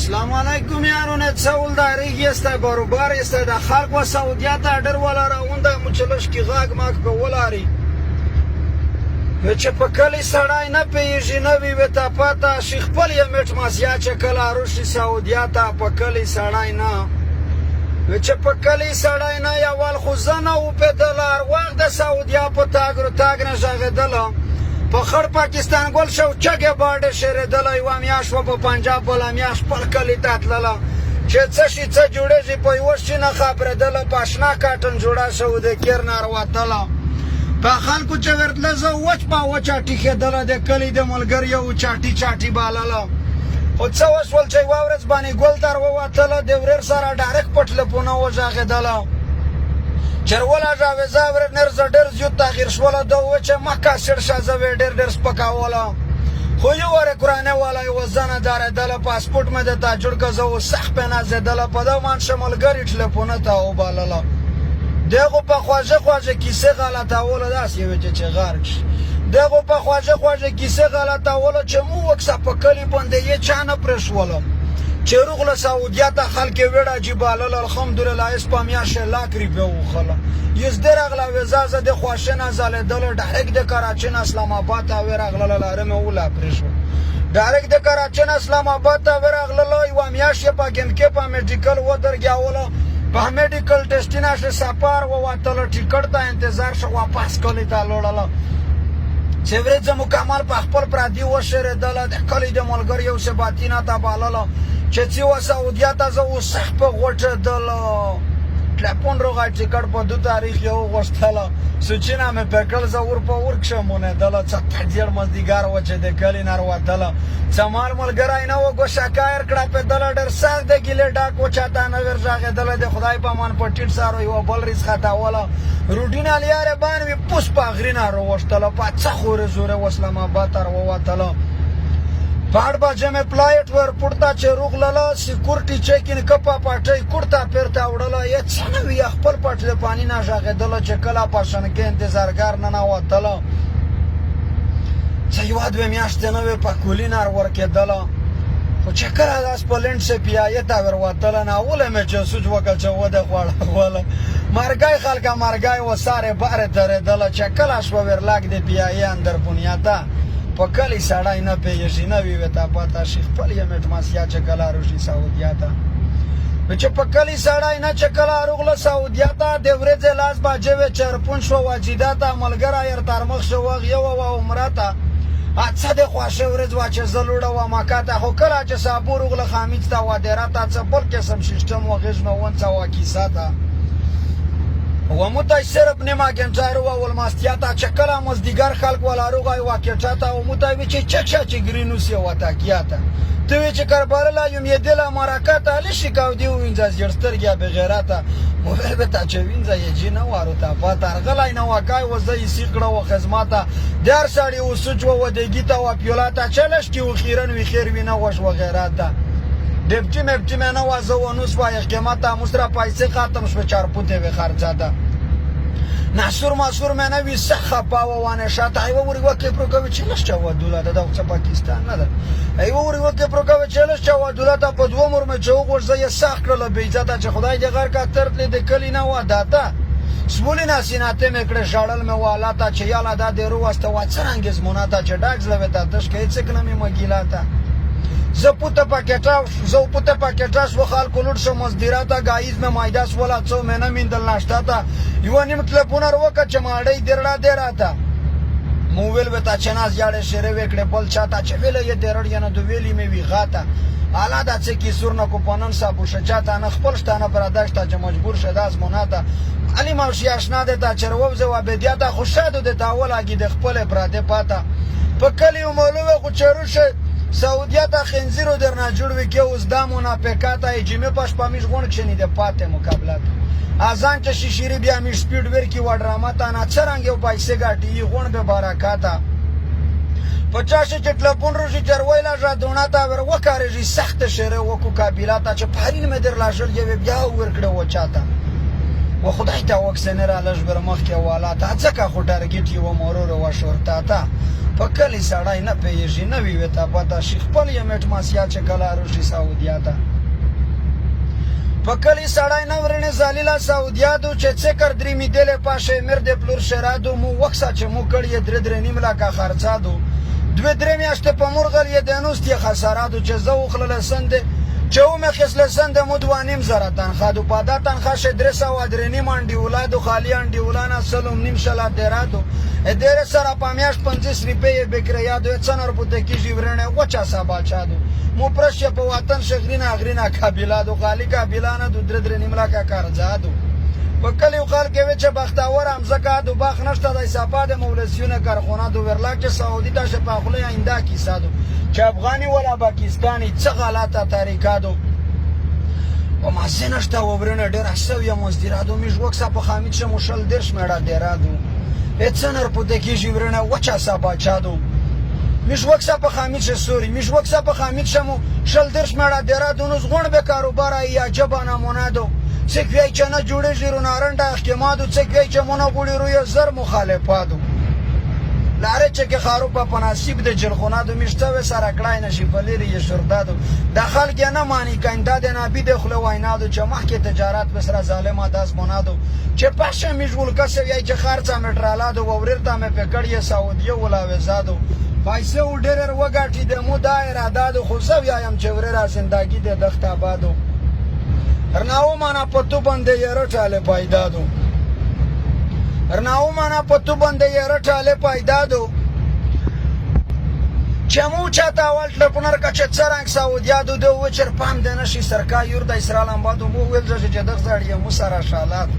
السلام علیکم یارونه څولداري یسته برابر یسته د خلق و سعودیت اډر ولا راونده مچلش کی غاګ ماک په ولاري چې په کلی سړای نه پیژنې نه وي وتا پتا شیخ خپل یې میټ ماسیا چې کله روشي سعودیت په کلی سړای نه چې په کلی سړای نه یوال خو زنه او په دلار وخت د سعودیا په تاګ نه ژغېدله په خړ پاکستان ګل شو چګه باډه شهر دلای و میاش و په پنجاب بل میاش پر کلی تاتله چې څه شي څه جوړېږي په یو شي نه خبره دله پښنا کاټن جوړا شو د کیر نار وتله په خلکو چې ورتله زه وچ په وچاټی کېدله د کلی د ملګری او چاټی بالاله او څه وسول چې واورز باندې ګل تر ووتله د ورر سره ډایرک پټله پونه وځغېدله چرولا جاوزا ور نرز ډر زیو تغیر شولا دوه چې مکه سر شازه ډر سپکاولا خو یو ور قرآن والا یو زنه دار دله پاسپورت مې د تاجر کزو سخت پنه زدله په دا مان شمال ګری ټلیفون ته او بالاله دغه په خواجه کیسه غلطه ولا داس یو چې غارک دغه په خواجه کیسه غلطه ولا چې مو وکسه په کلی باندې یې چانه پرشولم چې روغله سعودیت خلک وړه جبال الحمدلله اسپامیا شلاک ری په وخله یز درغله وزازه د خواشنه زاله دل ډایرک د کراچۍ اسلام آباد او ورغله لارمه ولا پرشو ډایرک د کراچۍ اسلام آباد او ورغله یو میاش په ګم کې په میډیکل و درګاوله په میډیکل ډیسټینیشن سفر و واتل ټیکټ ته انتظار شو واپس کلی ته لوړله چې ورځ مکمل په خپل پردي و شهر دل د کلی د ملګری یو سباتینه ته بالاله چې څو سعودیت از او صح په غوټه دل ټلیفون روغه ټیکټ په 2 تاریخ یو غوښتله سوچینه مې پکړ زور په ورکشمونه دل څه تجر مزدګار و چې د کلی نار وتله سمال ملګری نه و ګوشکایر کړه په دل ډر ساز د ګیله ډاک و چاته نه ورځه دل د خدای په مان پټیټ سره یو بل ریس خطا ولا روټین الیاره باندې پوس په غرینا روشتله په څه خور زوره وسلام آباد تر ووتله پاړ باجه مې پلایټ ور پورته چې روغله سکیورټي چیکین کپا پټي کوړتا پیرتا وړله یې څنګه وی خپل پټ د پانی نه ژغېدله چې کلا پښن کې انتظارګار نه وتله چې یو دوه میاشتې نه په کولینار ورکېدله خو چې کله داس پلند سه پیایه تا ور وتله نه اوله مې چې سوچ وکړ چې وده غواړه مرګای خلکا مرګای و ساره بار درې دله چې کله شو ورلاګ د پیایه اندر بنیاده په کلی سړای نه پیژنې نه وی وتا پتا شیخ خپل یې میټ ماسیا چې کله روشي سعودیت چې په کلی سړای نه چې کله روغله سعودیت د ورځې لاس باجه و چرپون شو واجیدات ملګری ير ترمخ شو یو و عمرته اڅه د خوښه ورځ واچ زلوړه و ماکاته هو کله چې صابور روغله خامید تا و دراته څه بل قسم سیستم و غژنه ونڅه واکیساته و متاثر ابن ما گنجارو و الماستیاتا چکلا مزدیگر خلق ولا روغای واکیټاتا و متوی چې گرینوسی وتا کیاتا توی چې کربلا یم یدل امارکاتا لشي کاو دی وینځ جرسترګیا بغیراتا موبایل به تا چې وینځ یې جنا وارو تا پاتار غلای نه واکای و زې سیکړه و خدماته در سړی و سوچ و دګیتا و پیولاتا چلش کی و خیرن وی خیر وینه وش و غیراتا دبچی مبچی مې نه وازه و نو سوای قیمته مستر پیسې ختم شو 4 پوتې به خرچاته ناسور ماسور مې نه وی سخه پاو وانه شاته ایو وري وکي پروکوي چې نشته و دولت د پاکستان نه ده ایو وري وکي پروکوي چې نشته و دولت په دوه مر مې جو غورځي سخت کړل به عزت چې خدای دې غر کا ترتلې د کلی نه و داتا سبولینا سیناته مې کړه شاړل مې والاته چې یالا د درو واست و څنګه زموناته چې ډاګز لوي تاسو کې څه کلمې مګیلاته زه پوته پاکټاش و خلکو لوټ شو مزدیراته گایز مې مایداس ولا څو مې نه میندل ناشتاته یو نیم ټلیفون وروکه چې ماړی دراته موبایل به تا چناز یاړې شری وکړې بل چاته چې ویلې یې درړ نه دوه ویلې مې وی غاته اعلی د څه کی سورنه کو پنن صاحب شچاته نه خپل شتانه برادشته چې مجبور شده از موناته علی ماشي آشنا ده تا چرووزه و بدیاته خوشاده د تاول اگې د خپل براده پاته په کلی مولوه خو چروشه سعودیت خنزیرو در نه جوړ وکي اوس دامونه پکاته جمعه پښ پامیش غون چني د پاته مقابلات ازان چې شیشری بیا می سپیډ ورکی و ډرامه تا نه څنګه یو پیسې ګاټي غون به برکاته 50 ټلیفون روشي چرویلا ژوندونه تا ور وکارېږي سخت شهره وکو قابلیت چې پارین مې در لاژل یو بیا ورکړه و چاته و خدای ته وکسنه را لږ بر مخ کې والا تا ځکه خو ټارګټ یو مورور و شورتا تا په کلي سړی نه پوهېږي نه وي ورته پته شي خپل یې میټ ماسیا چې کله روشي سعودیا ته په کلي سړی نه ورنې ذلیله سعودیادو چې څکر درې میدلې پاشه میر د پلور شرادو مو وخصه چې مو کړی درې نیم لاکه خرڅادو دوه درې میاشتې په مرغل یې دنوست یې خسارادو چې زه وخلله سندې چې ومې خسله سنده مو 2.5 تنخوا دو په دا تنخوا شه 3 انډي ولادو خالي انډي ولانه سلوم نیم شلا دیرادو ډېر سره په میاشت 50 روپۍ بکریادو څنور پته کیږي ورنه وچا سبا چادو مو پرش په وطن شغرینا غرینا قابلادو خالي قابلانه دو 3 لاکه کارزادو په کلیو خلک وی چې بختاور هم زکات او باغ نشته د صفاده مولسیونه کارخونه دو ورلا چې سعودي ته شپاخله آینده کیسادو چې افغاني ولا پاکستاني څه غلطه طریقادو او مازه نشته وبرنه ډېر اسوي مزدیرادو میش وکسه په خامید شه مشل درش مړه دیرادو اڅنر پته کیږي ورنه وچا سبا چادو میش وکسه په خامید شه سوري میش وکسه په خامید شه مو شل درش مړه دیرادو نو زغون به کاروبار یا جبانه مونادو څه کوي چې نه جوړېږي رو نارنده احکاماتو څه کوي چې مونږ غوړي روی زر مخالفاتو لاره چې کې خارو په پناسب د جلخونادو میشته سره کړای نشي فلری یې شردادو د خلک نه مانی کاینده د نبی د خلو وینادو چې مخکې تجارت بسره ظالمه داس مونادو چې پښه میجول کسوي چې خرڅه مټرالادو ورته مې پکړی سعودي ولا وزادو پیسې ډېر وګاټي د مو دایره دادو خو زو یم چې ورته زندگی د دخت آبادو ارناو مانا پتو بنده یې رټاله پایدادو ارناو مانا پتو بنده یې رټاله پایدادو چې مو چاته اول ټپنر کا چې څرنګ سعودیادو د وچر پام د نشي سرکا یور د اسرائیل امبادو مو ویل چې دغه ځړی مو سره شالات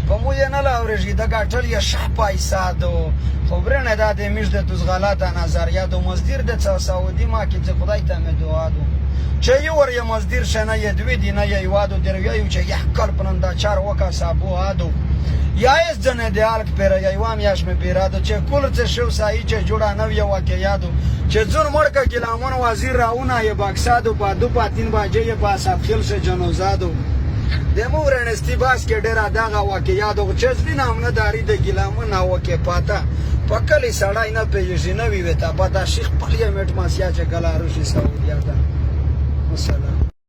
په مو یې نه لاورېږي د ګټل یې شپای سادو خبرنه د دې مش د توس غلطه نظریاتو مزدیر د سعودي ما کې چې خدای ته مې دعا دو چې یو ور یې مزدیر شنه یې دوی دی نه یې وادو درویو چې یح کل پرنده چار وکا صابو ادو یا اس جن د الک پر یوام یاش مې پیرادو چې کول څه شو سای چې جوړا نو یو واکه یادو چې زور مړک ګلامون وزیر راونه یې باکسادو په دو پاتین باجې یې په صاحب خل شه جنوزادو د مورنستی باس کې ډیر دغه واکه یادو چې ځلی نام نه داری د ګلامون او کې پاتا پکلی سړای نه پیژنې وی وتا پتا شیخ پلیا میټ ماسیا چې ګلارو شي سعودیا ته والسلام.